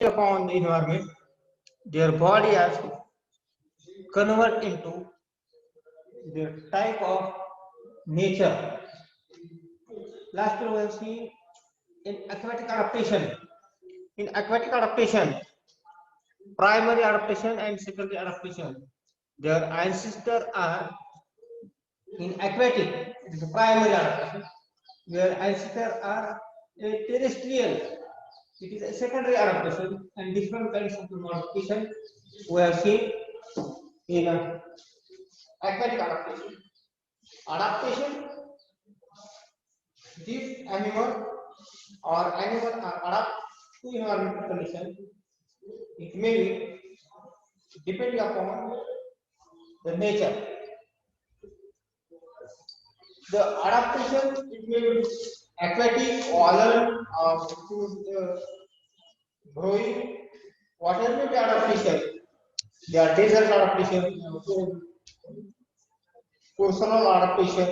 upon the environment, their body has to convert into their type of nature. Last we will see in aquatic adaptation. In aquatic adaptation, primary adaptation and secondary adaptation. Their ancestors are in aquatic, it is a primary adaptation. Their ancestors are terrestrial, it is a secondary adaptation, and different kinds of modification we have seen in aquatic adaptation. Adaptation, this animal or animal are adapt to environmental condition. It may be depending upon the nature. The adaptation, it may be aquatic, oil, or growing, whatever may be adaptation. There are desert adaptation, coastal adaptation,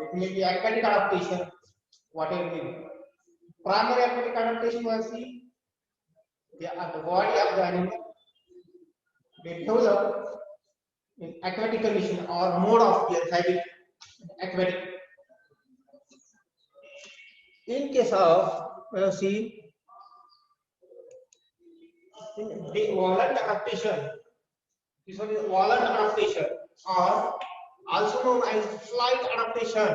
it may be aquatic adaptation, whatever may be. Primary aquatic adaptation was the body of the animal, they develop in aquatic condition or mode of their habit aquatic. In case of see in the volent adaptation, this one is volent adaptation or also known as flight adaptation.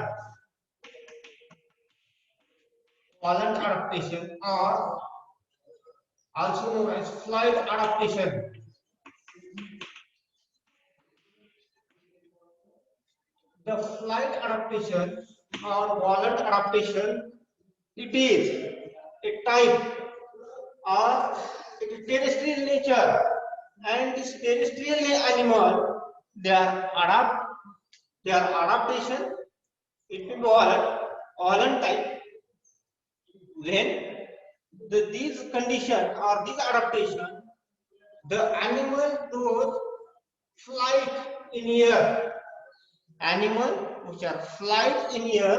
Volent adaptation or also known as flight adaptation. The flight adaptation or volent adaptation, it is a type or it is terrestrial nature, and this terrestrial animal, their adaptation, it may be volent type. When these condition or this adaptation, the animal does flight in air. Animal which are flight in air,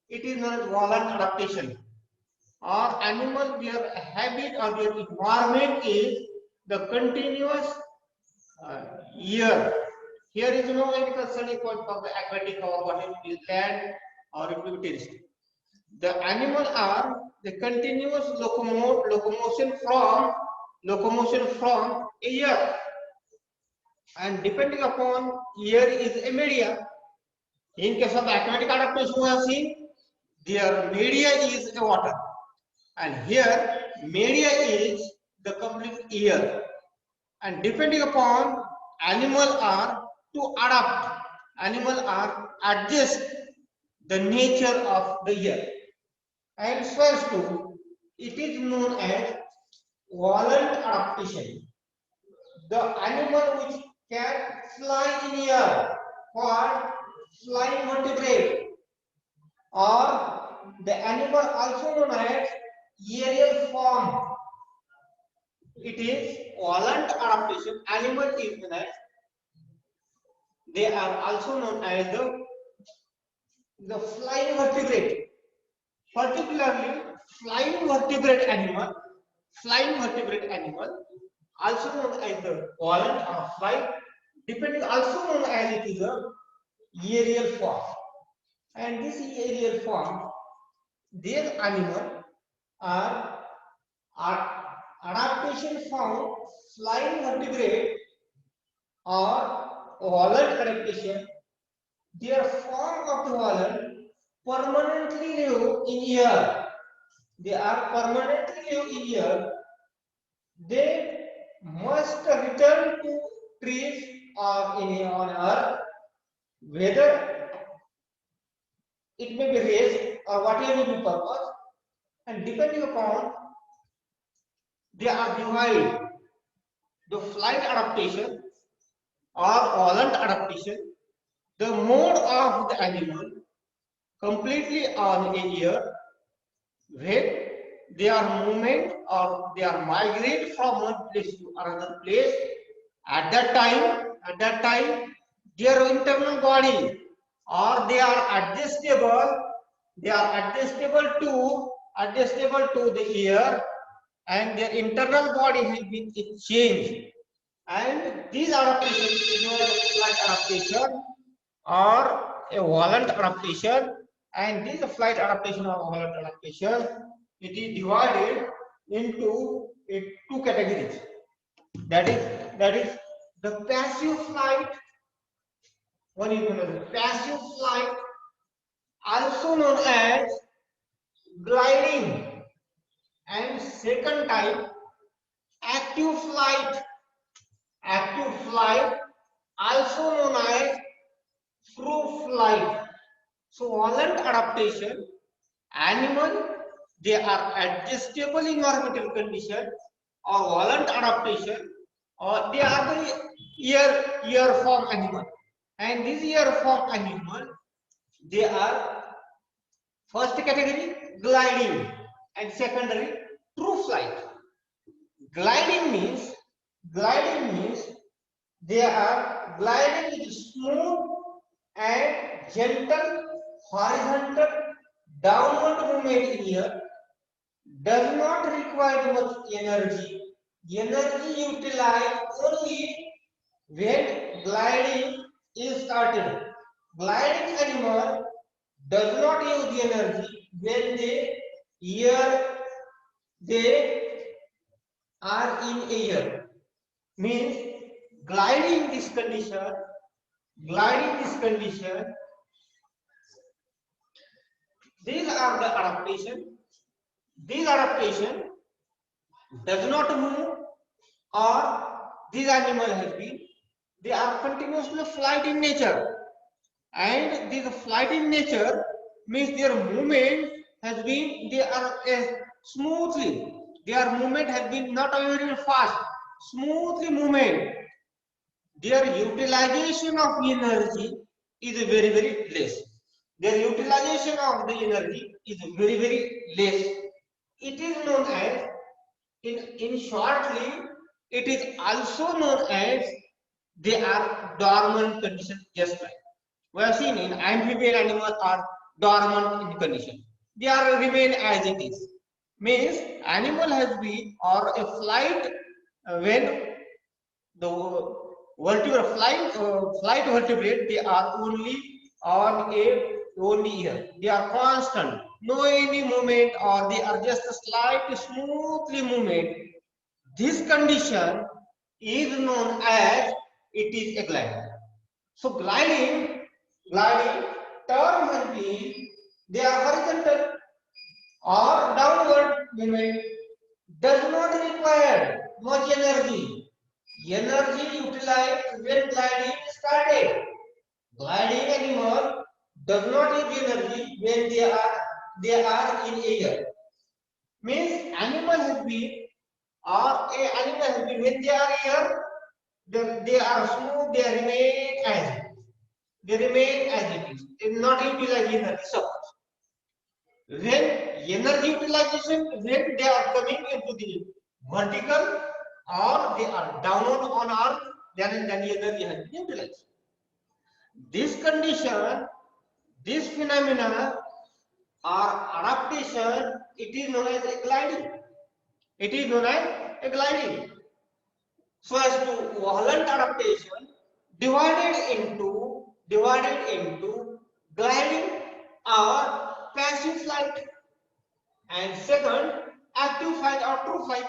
it is known as volent adaptation. Or animal, their habit or their environment is the continuous air. Here is no medical study called for the aquatic or whatever it is, land or it will be terrestrial. The animal are the continuous locomotion from air, and depending upon air is a media. In case of aquatic adaptation, we have seen their media is a water, and here media is the complete air. And depending upon animal are to adapt, animal are adjust the nature of the air. And first two, it is known as volent adaptation. The animal which can fly in air called flying vertebrate, or the animal also known as aerial form. It is volent adaptation. Animal is known as, they are also known as the flying vertebrate. Particularly flying vertebrate animal, also known as the volent or flight, depending also known as it is a aerial form. And this aerial form, these animal are adaptation found flying vertebrate or volent adaptation. Their form of the volent permanently live in air. They are permanently live in air. They must return to trees or on earth, whether it may be raised or whatever may be purpose, and depending upon, they are divided. The flight adaptation or volent adaptation, the mode of the animal completely on a air, when they are movement or they are migrate from one place to another place. At that time, their internal body or they are adjustable to the air and their internal body has been changed. And these adaptations is known as flight adaptation or a Volent adaptation. And this flight adaptation or Volent adaptation, it is divided into two categories. That is the passive flight. One is known as passive flight, also known as gliding, and second type active flight. Active flight, also known as true flight. So Volent adaptation, animal, they are adjustable in environmental conditions, or Volent adaptation, or they are the air form animal. And this air form animal, they are first category gliding and secondary true flight. Gliding means they are gliding with smooth and gentle horizontal downward movement in air, does not require much energy. Energy utilized only when gliding is started. Gliding animal does not use the energy when they are in air. Means gliding this condition, these are the adaptation. These adaptation does not move, or these animal has been, they are continuously flight in nature, and this flight in nature means their movement has been, they are smoothly, their movement has been not very fast, smoothly movement. Their utilization of energy is very less. Their utilization of the energy is very less. It is known as, in shortly, it is also known as they are dormant condition, just like we have seen in amphibian animals are dormant in condition. They are remain as it is. Means animal has been or a flight when the flight vertebrate, they are only on only here. They are constant, no any movement, or they are just a slight smoothly movement. This condition is known as it is a gliding. So gliding term has been, they are horizontal or downward movement, does not require much energy. Energy utilized when gliding started. Gliding animal does not use energy when they are in air. Means animal has been, or a animal has been, when they are here, they are smooth, they remain as it is. They remain as it is. They do not utilize energy. So when energy utilization, when they are coming into the vertical or they are downward on earth, then energy has been utilized. This condition, this phenomena or adaptation, it is known as a gliding. It is known as a gliding. So as to Volent adaptation, divided into gliding or passive flight, and second active flight or true flight.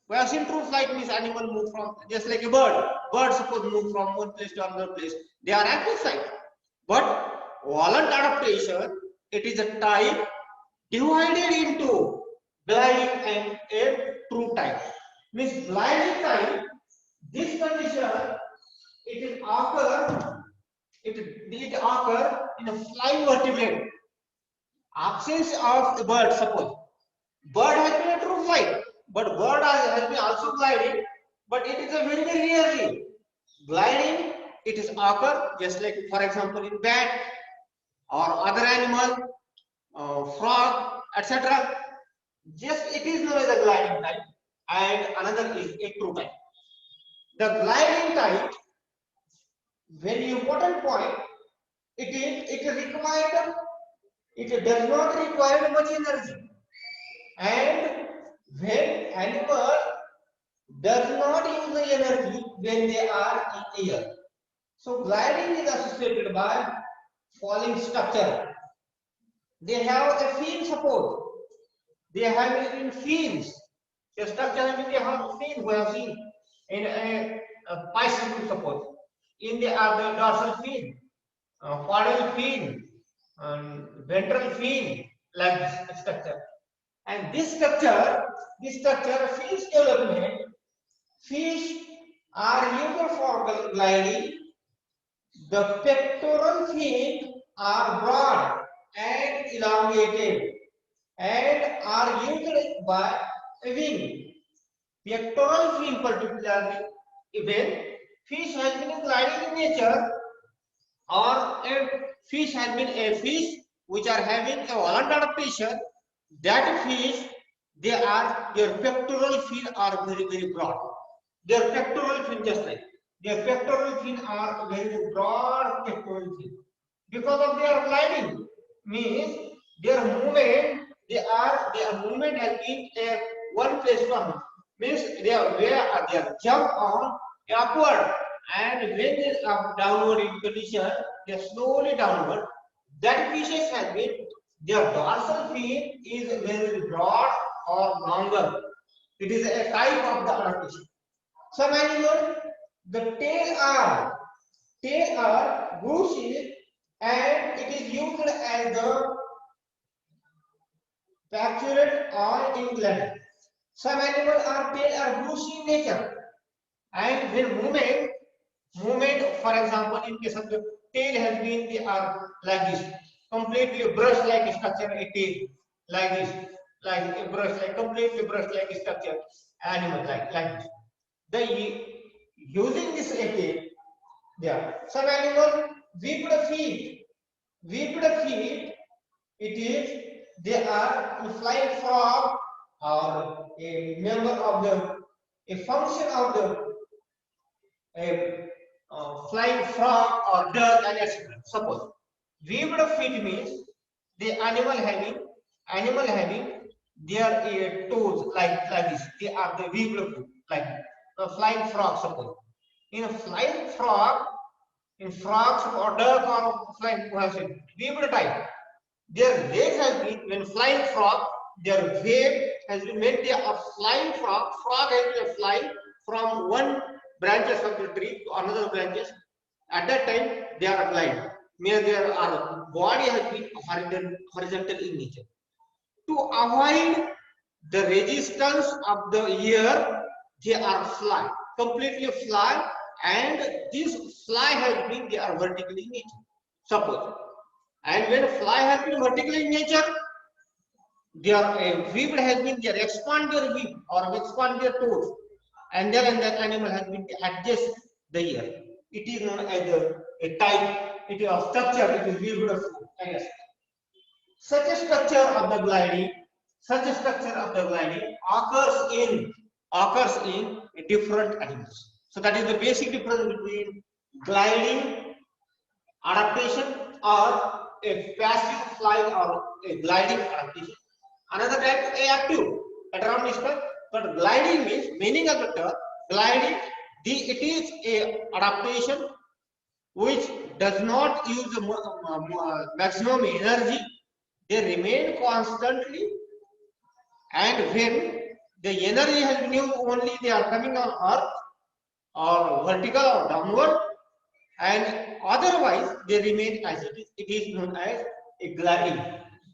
We have seen true flight means animal move from, just like a bird. Bird suppose move from one place to another place. They are active flight. But Volent adaptation, it is a type divided into gliding and a true type. Means gliding type, this condition, it occur in a flying vertebrate. Absence of the bird, suppose bird has been a true flight, but bird has been also gliding, but it is a very rarely. Gliding, it is occur just like, for example, in bat or other animal, frog, etc. Just it is known as a gliding type, and another is a true type. The gliding type, very important point, it does not require much energy, and when animal does not use the energy when they are in air. So gliding is associated by falling structure. They have a fin support. They have it in fins. The structure having they have fin, we have seen in a bicycle support. In the other dorsal fin, caudal fin, ventral fin, like this structure. And this structure, fins development, fish are used for gliding. The pectoral fin are broad and elongated and are used by a wing. Pectoral fin particularly, when fish has been gliding in nature or a fish has been a fish which are having a Volent adaptation, that fish, their pectoral fin are very broad. Their pectoral fin just like their pectoral fin are very broad pectoral fin because of their gliding means their movement their movement has been a one place to another means their jump on upward and when they are downward in condition they are slowly downward that fishes has been their dorsal fin is very broad or longer. It is a type of the adaptation. Some animals, the tail are bushy and it is used as the pectorate or in gland. Some animals are tail are bushy in nature and when movement for example in case of the tail has been they are like this completely brush like structure a tail like this like a brush like completely brush like structure animal like this. The using this tail yeah. Some animal webbed feet, it is they are a flying frog or a member of the a function of the a flying frog or duck and etc. Suppose webbed feet means the animal having their toes like this. They are the webbed foot like a flying frog. Suppose in a flying frog, in frogs or duck or flying webbed type, their legs has been when flying frog, their wave has been when they are flying frog. Frog has been flying from one branches of the tree to another branches. At that time, they are glide. Where their body has been horizontal in nature. To avoid the resistance of the air, they are fly, completely fly, and this fly has been they are vertically in nature. Suppose, and when fly has been vertically in nature, their webbed has been they expand their weave or expand their toes, and then that animal has been to adjust the ear. It is known as a type. It is a structure. It is webbed. Yes. Such a structure of the gliding, such a structure of the gliding occurs in different animals. So that is the basic difference between gliding adaptation or a passive flight or a gliding adaptation. Another type is active adaptation, but gliding means meaning of the term gliding. It is a adaptation which does not use the maximum energy. They remain constantly, and when the energy has been used only, they are coming on earth or vertical or downward, and otherwise they remain as it is. It is known as a gliding,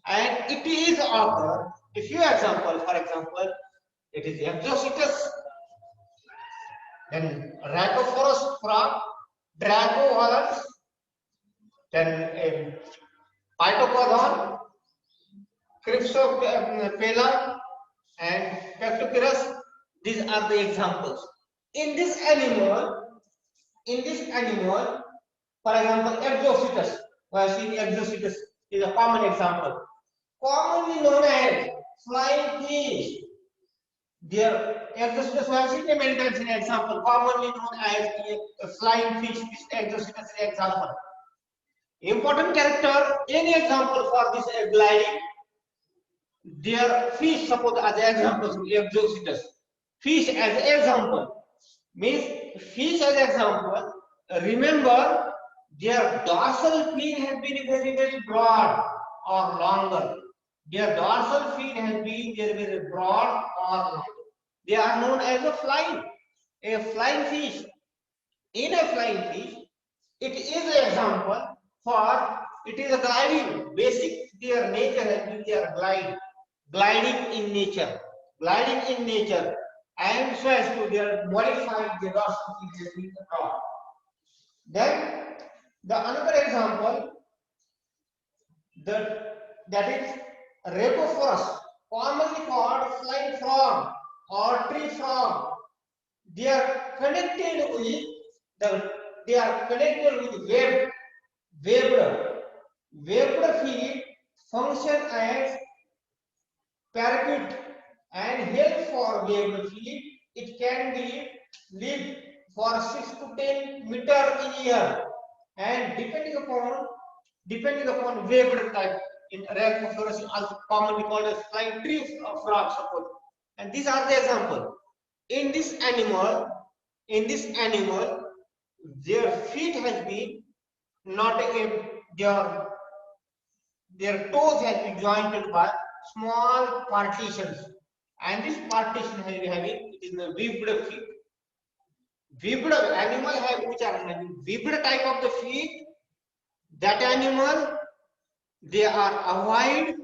and it is occur. A few examples, for example, it is exocytus, then rhinoceros frog, drago then a phytocodon, Cryptopela and Pectocerus. These are the examples. In this animal, for example, exocytus. We have seen exocytus is a common example. Commonly known as flying fish. Their exocytus we have seen many times in example. Commonly known as a flying fish. This exocytus is an example. Important character. Any example for this gliding? their fish, suppose as example, exocytus. Fish as example means fish as example. Remember, their dorsal fin has been very broad or longer. Their dorsal fin has been very broad or longer. They are known as a flying fish. In a flying fish, it is an example for it is a gliding. Basic their nature has been their gliding in nature, and so as to their modified the dorsal fin has been broad. Then the another example that is Rhedophorus, commonly called flying frog or tree frog. They are connected with the they are connected with webbed feet function as parapet and help for webbed feet. It can be live for 6 to 10 meter in year, and depending upon webbed type in Rhedophorus also commonly called as flying tree frog suppose. And these are the example. In this animal, their feet has been not a their toes has been jointed by small partitions, and this partition has been having it is the webbed feet. Webbed animal have which are having webbed type of the feet. That animal they are avoid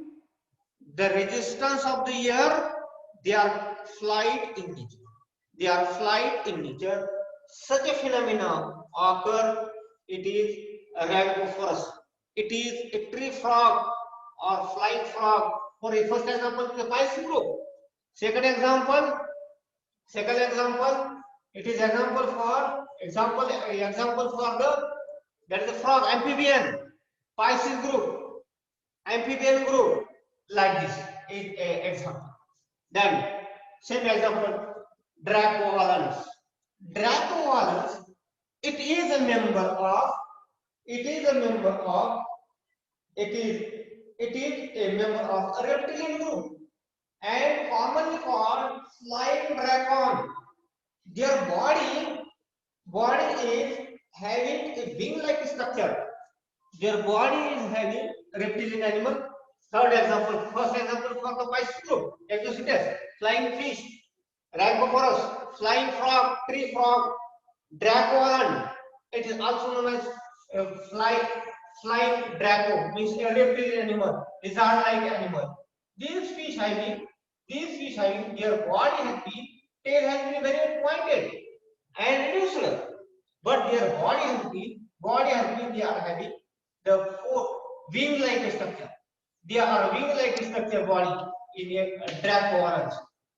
the resistance of the air. They are flight in nature. They are flight in nature. Such a phenomena occur. It is a rhabdophorus. It is a tree frog or flying frog. For a first example, the mice group. Second example, it is example for the that is the frog amphibian, Pisces group, amphibian group, like this is a example. Then same example, Dracovalens. Dracovalens, it is a member of it is a member of it is a member of a reptilian group and commonly called flying dragon. Their body is having a wing-like structure. Their body is having reptilian animal. Third example, first example for the Pisces group, exocytus, flying fish, Rhinoceros, flying frog, tree frog, dragon. It is also known as flying draco, means a reptilian animal, lizard-like animal. These fish having their body has been, tail has been very pointed and reduced, but their body has been, they are having the four wing-like structure. They are wing-like structure body in a draco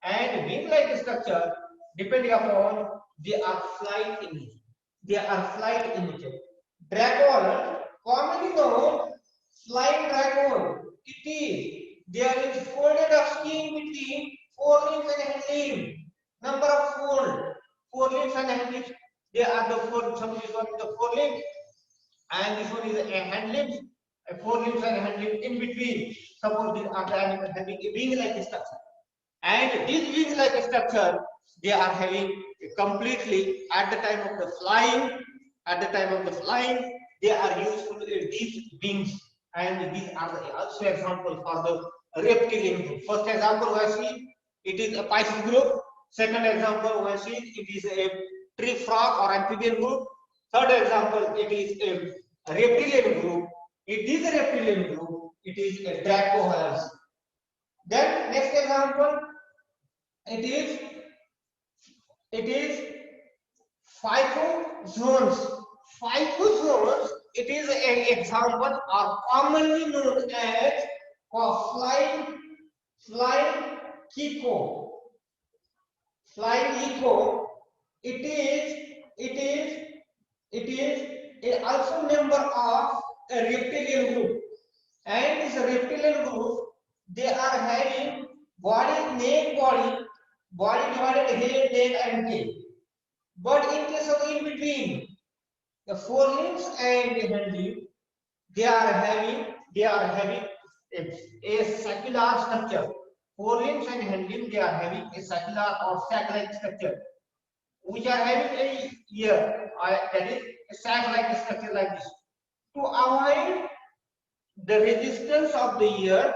and wing-like structure depending upon they are flight in nature. They are flight in nature. Dragon, commonly known flying dragon. It is there is folded of skin between forelimbs and hindlimbs. Number of forelimbs and hindlimbs. They are the four. Some is one the forelimbs, and this one is a hindlimbs. Forelimbs and hindlimbs in between. Suppose these are the animal having a wing-like structure. And these wings-like structure, they are having completely at the time of the flying. At the time of the flying, they are useful in these wings, and these are the also example for the reptilian group. First example we see it is a Pisces group. Second example we see it is a tree frog or amphibian group. Third example it is a reptilian group. It is a reptilian group. It is a dracohalas. Then next example, it is phycozoans. Phycozoans, it is an example are commonly known as flying gecko. Flying gecko. It is also member of a reptilian group. And this reptilian group, they are having body divided head, neck, and tail. But in case of in between, the forelimbs and the hind limb, they are having a circular structure. Forelimbs and hindlimbs, they are having a circular or sac-like structure, which are having a ear, that is a sac-like structure like this. To avoid the resistance of the ear,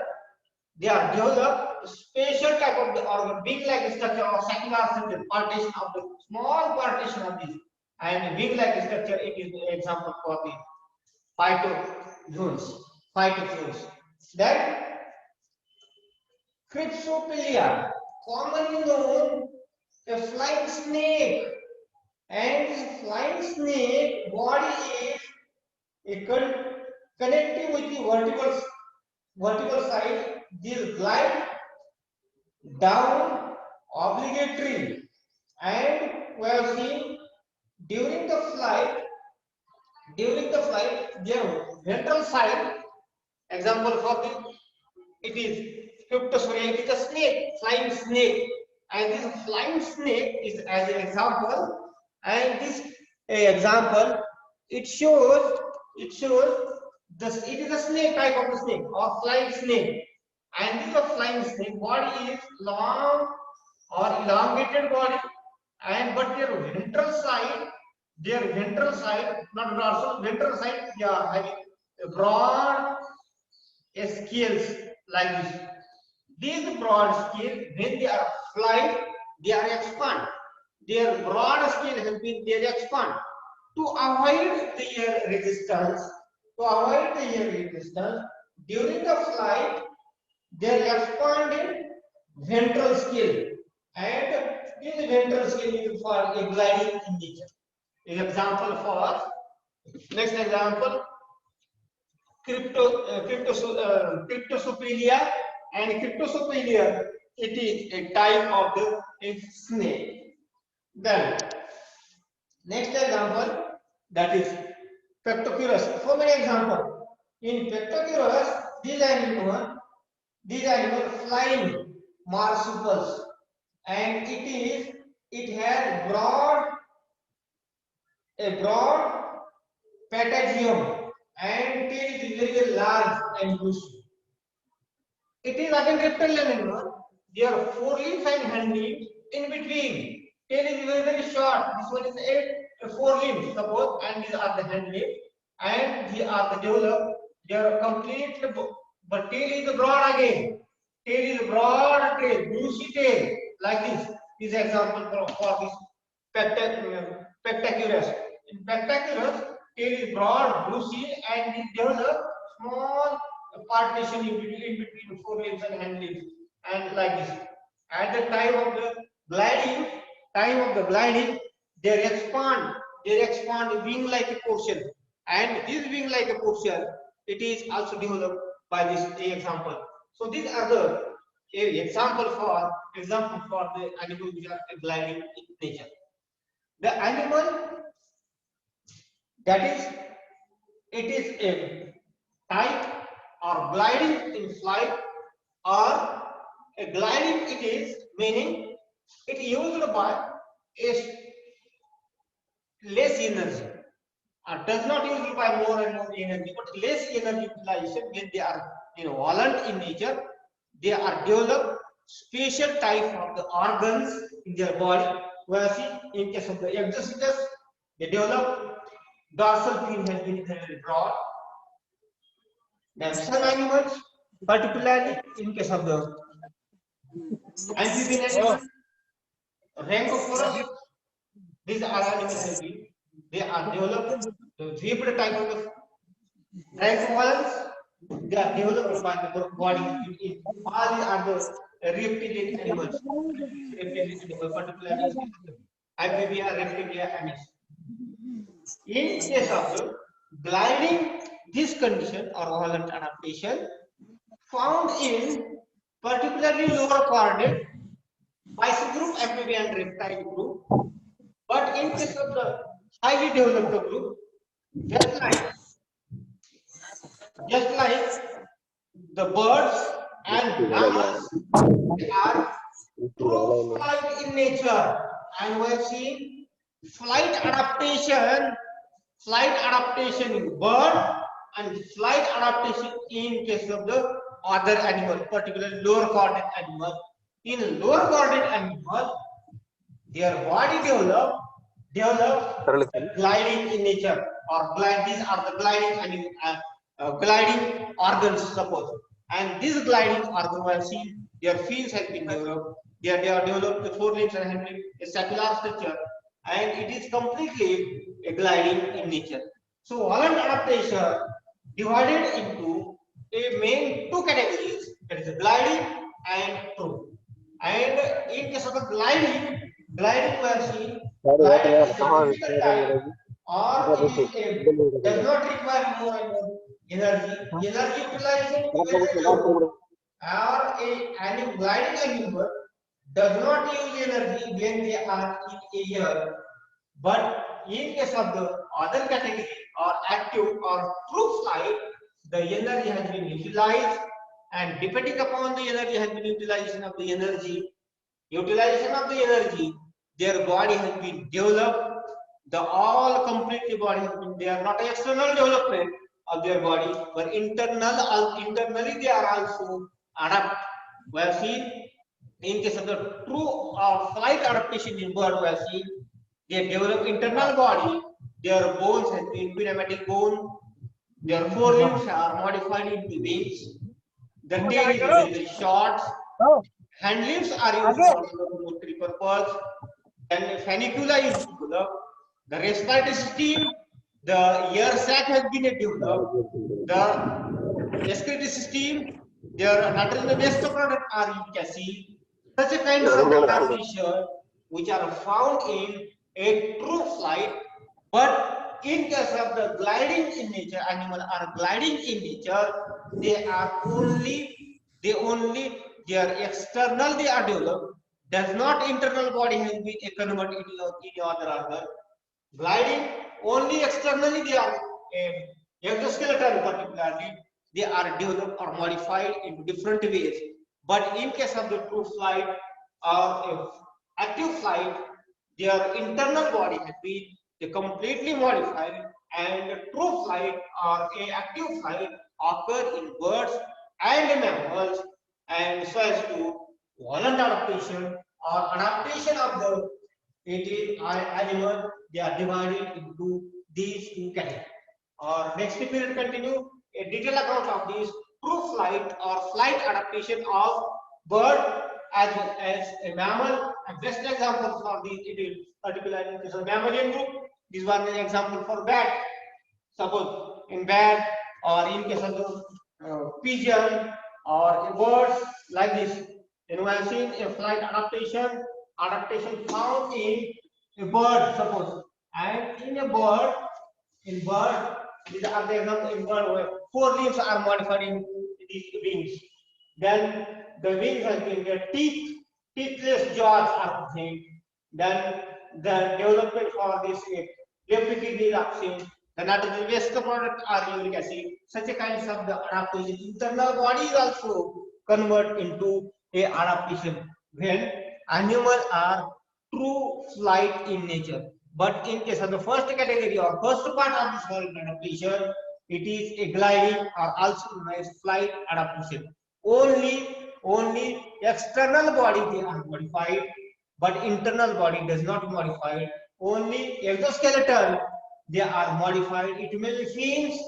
they are developed special type of the organ, wing-like structure or circular structure, partition of the small partition of this, and wing-like structure. It is an example for the phytozoans. Phytozoans. Then Cryptopelia, commonly known a flying snake, and this flying snake body is a connecting with the vertical side. This glide down obligatory, and we have seen during the flight their ventral side. Example for the, it is Cryptosporium, it is a snake, flying snake, and this flying snake is as an example, and this example, it shows this, it is a snake type of the snake or flying snake, and this is a flying snake body is long or elongated body, and but their ventral side, not dorsal, ventral side, they are having a broad scales like this. These broad scales, when they are flying, they are expand. Their broad scale has been, they expand. To avoid the air resistance, during the flight, they are expanded ventral scale, and this ventral scale is for a gliding in nature. An example for next example, Cryptosopelia, and Cryptosopelia, it is a type of the snake. Then next example, that is Pectocurus. So many examples. In Pectocurus, these animals flying marsupials, and it has a broad patagium, and tail is very, very large and bushy. It is again reptilian animal. Their forelimbs and hindlimbs in between. Tail is very, very short. This one is a forelimbs, suppose, and these are the hindlimbs, and these are the developed. They are complete, but tail is broad again. Tail is broad tail, bushy tail, like this. This example for this Pectocurus. In Pectocurus, tail is broad, bushy, and it develops small partition in between forelimbs and hindlimbs, and like this. At the time of the gliding, they expand wing-like portion, and this wing-like portion, it is also developed by this example. So these are the example for the animal which are gliding in nature. The animal that is, it is a type or gliding in flight, or a gliding, it is meaning it used by a less energy, or does not use by more and more energy, but less energy utilization. When they are volent in nature, they are developed special type of the organs in their body. Whereas in case of the exocytus, they develop dorsal fin has been very broad. Then some animals, particularly in case of the amphibian animals, Rancophorus, these are animals they are developed the webbed type of the Rancophorus. They are developed by the body. All are the reptilian animals. Particularly amphibia, reptilia, and in case of the gliding, this condition or volent adaptation found in particularly lower coordinate bison group, amphibia and reptile group. But in case of the highly developed group, just like the birds and mammals, they are true flight in nature, and we have seen flight adaptation in bird and flight adaptation in case of the other animal, particularly lower coordinate animal. In lower coordinate animal, their body develop a gliding in nature, or these are the gliding organs, suppose. And this gliding organ, we have seen their fins have been developed. They are developed the forelimbs and hind limbs, a scapular structure, and it is completely a gliding in nature. So Volent adaptation divided into a main two categories, that is gliding and true. And in case of the gliding we are seeing gliding is a difficult type, or it is a does not require more and more energy. Energy utilization is very low, or an gliding animal does not use energy when they are in air. But in case of the other category, or active or true flight, the energy has been utilized, and depending upon the energy has been utilization of the energy, their body has been developed. The all completely body has been, they are not external development of their body, but internally they are also adapt. We have seen in case of the true or flight adaptation in bird, we have seen they develop internal body, their bones has been pneumatic bone, their forelimbs are modified into wings, the tail is very, very short, hand limbs are used for locomotory purpose, then funicula is developed, the respiratory system, the air sac has been developed, the respiratory system, their nitrogen based product are you can see. Such a kinds of adaptation which are found in a true flight, but in case of the gliding in nature, animal are gliding in nature, they are only their external they are developed, does not internal body has been converted into other organ. Gliding only externally they are exoskeleton, particularly they are developed or modified in different ways. But in case of the true flight or active flight, their internal body has been completely modified, and true flight or a active flight occur in birds and mammals, and so as to Volent adaptation or adaptation of the animal, they are divided into these two categories. Or next we will continue a detailed account of this true flight or flight adaptation of bird as well as a mammal. And best example for this, it is particularly in the mammalian group. This one is example for bat. Suppose in bat, or in case of the pigeon or birds like this. Then we have seen a flight adaptation found in a bird, suppose, and in bird, these are the example in bird where forelimbs are modified in these wings. Then the wings has been their teethless jaws are present. Then the development for this replicate option, the nitrogen waste product are uric acid. Such a kinds of the adaptation. Internal body is also convert into a adaptation when animals are true flight in nature. But in case of the first category or first part of this Volent adaptation, it is a gliding or also known as flight adaptation. Only external body they are modified, but internal body does not modify. Only exoskeleton they are modified. It may be fins,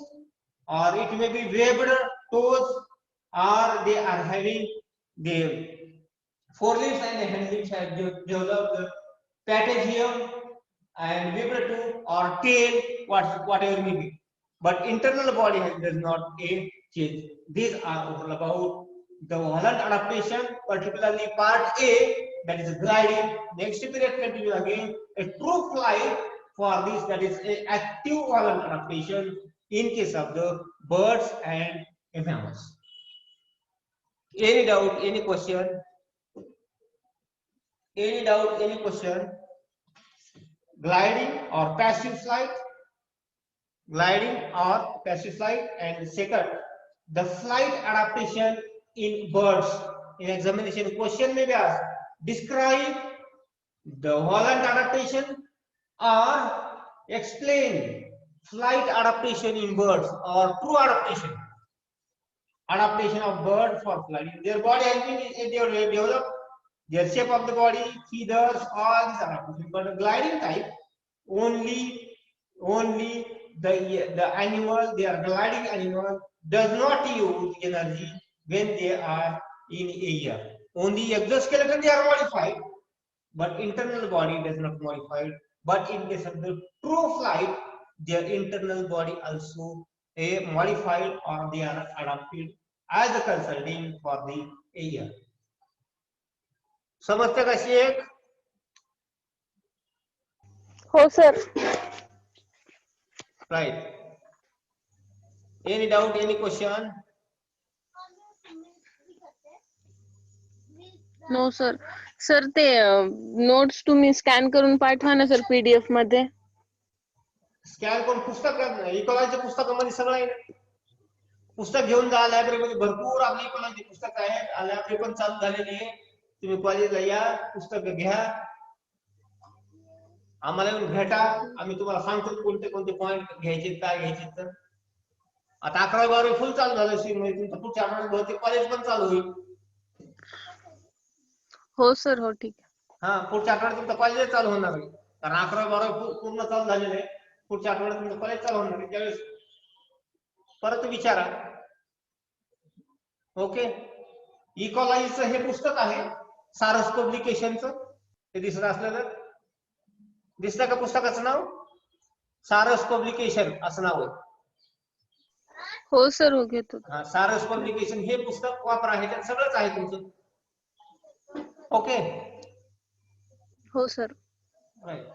or it may be webbed toes, or they are having the forelimbs and the hind limbs have developed the patagium and vibrato or tail, whatever may be. But internal body does not change. These are all about the Volent adaptation, particularly part A, that is gliding. Next period continue again a true flight for this, that is a active Volent adaptation in case of the birds and mammals. Any doubt? Any question? Any doubt? Any question? Gliding or passive flight? Gliding or passive flight. And second, the flight adaptation in birds. In examination question may be asked, describe the Volent adaptation or explain flight adaptation in birds or true adaptation. adaptation of bird for flying. Their body has been developed, their shape of the body, feathers, all these adaptations. But the gliding type, only the animal, they are gliding animal, does not use energy when they are in air. Only exoskeleton they are modified, but internal body does not modified. But in case of the true flight, their internal body also modified or they are adapted as a consulting for the air. समजते कशी एक? हो sir. Right. Any doubt, any question? No sir. Sir ते notes तुम्ही scan करून पाठवा ना sir PDF मध्ये. स्कॅन करून पुस्तक इकॉलॉजीच्या पुस्तकामध्ये सगळं आहे. पुस्तक घेऊन जा, लायब्ररीमध्ये भरपूर आपली इकॉलॉजी पुस्तक आहेत. लायब्ररी पण चालू झालेली आहे. तुम्ही कॉलेजला या, पुस्तक घ्या, आम्हाला येऊन भेटा, आम्ही तुम्हाला सांगतो कोणते कोणते पॉईंट घ्यायचे, काय घ्यायचे. तर आता 11वी-12वी फुल चालू झालं असेल, म्हणजे तुमचं पुढच्या आठवड्यात बहुतेक कॉलेज पण चालू होईल. हो सर, हो ठीक आहे. हा, पुढच्या आठवड्यात तुमचं कॉलेज चालू होणार आहे, कारण 11वी-12वी पूर्ण चालू झालेलं आहे. पुढच्या आठवड्यात तुमचं कॉलेज चालू होणार आहे, त्यावेळेस परत विचारा. ओके. इकॉलॉजीचं हे पुस्तक आहे, सारस पब्लिकेशनचं. हे दिसत असलेलं दिसतं का पुस्तकाचं नाव? सारस पब्लिकेशन असं नाव आहे. हो सर, हो घेतो. हा, सारस पब्लिकेशन हे पुस्तक वापरा, हे त्यात सगळंच आहे तुमचं. ओके. हो सर. राईट.